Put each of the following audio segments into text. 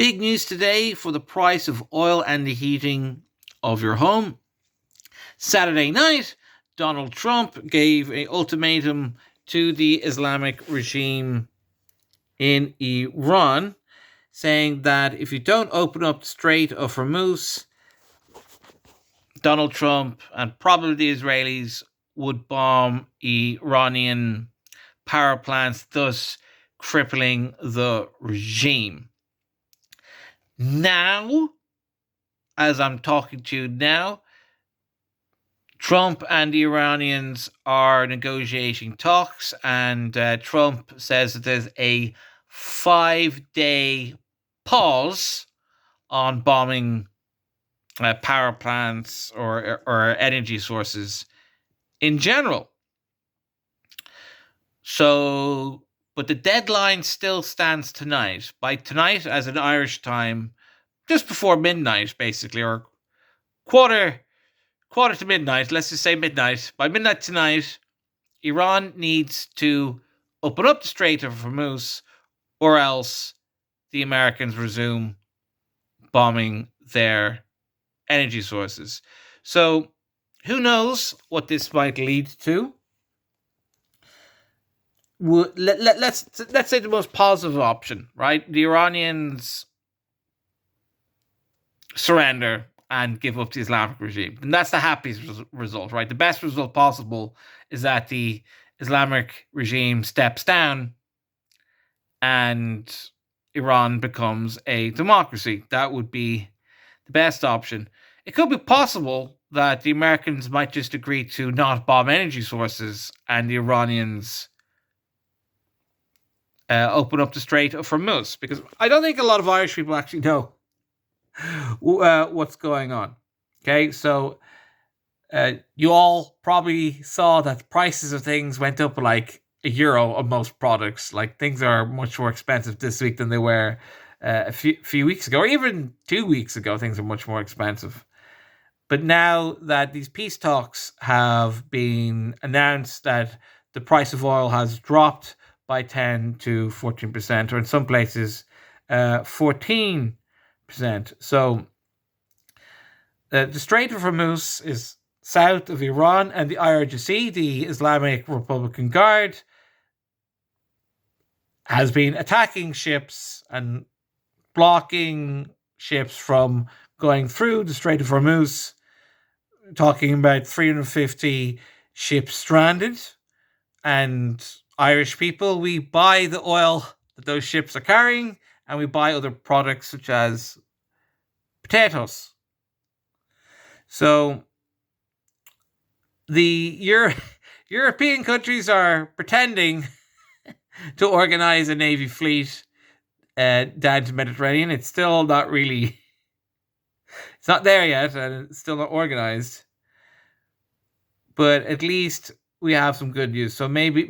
Big news today for the price of oil and the heating of your home. Saturday night, Donald Trump gave an ultimatum to the Islamic regime in Iran, saying that if you don't open up the Strait of Hormuz, Donald Trump and probably the Israelis would bomb Iranian power plants, thus crippling the regime. Now, as I'm talking to you now, Trump and the Iranians are negotiating talks, and Trump says that there's a 5-day pause on bombing power plants or energy sources in general. So, but the deadline still stands tonight. By tonight, as in Irish time, just before midnight, basically, or quarter to midnight, let's just say midnight. By midnight tonight, Iran needs to open up the Strait of Hormuz, or else the Americans resume bombing their energy sources. So who knows what this might lead to? Let's say the most positive option, right? The Iranians surrender and give up the Islamic regime. And that's the happiest result, right? The best result possible is that the Islamic regime steps down and Iran becomes a democracy. That would be the best option. It could be possible that the Americans might just agree to not bomb energy sources and the Iranians open up the Strait of Hormuz, because I don't think a lot of Irish people actually know what's going on. Okay, so you all probably saw that the prices of things went up like €1 on most products. Like, things are much more expensive this week than they were a few weeks ago, or even 2 weeks ago. Things are much more expensive. But now that these peace talks have been announced, that the price of oil has dropped by 10 to 14%, or in some places 14%. So the Strait of Hormuz is south of Iran, and the IRGC, the Islamic Republican Guard, has been attacking ships and blocking ships from going through the Strait of Hormuz, talking about 350 ships stranded. And Irish people, we buy the oil that those ships are carrying, and we buy other products such as potatoes. So the European countries are pretending to organize a navy fleet down to the Mediterranean. It's still not really, it's not there yet, and it's still not organized. But at least we have some good news. So maybe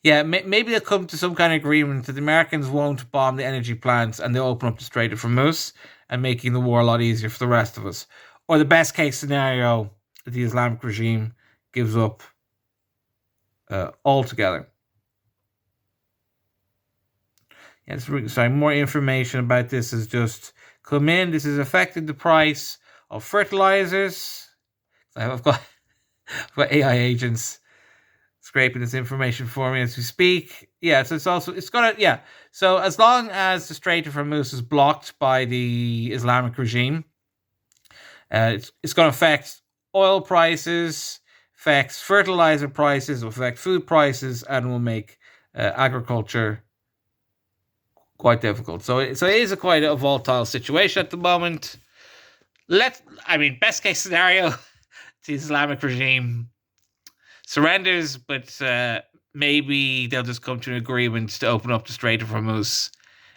they'll come to some kind of agreement that the Americans won't bomb the energy plants and they'll open up the Strait of Hormuz, and making the war a lot easier for the rest of us. Or the best case scenario, the Islamic regime gives up altogether. More information about this has just come in. This has affected the price of fertilizers. I've got AI agents scraping this information for me as we speak. Yeah, so it's gonna. So as long as the Strait of Hormuz is blocked by the Islamic regime, it's going to affect oil prices, affects fertilizer prices, will affect food prices, and will make agriculture quite difficult. So it is quite a volatile situation at the moment. Best case scenario, the Islamic regime surrenders, but maybe they'll just come to an agreement to open up the Strait of Hormuz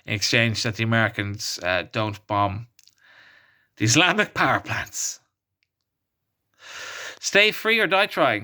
in exchange that the Americans don't bomb the Islamic power plants. Stay free or die trying.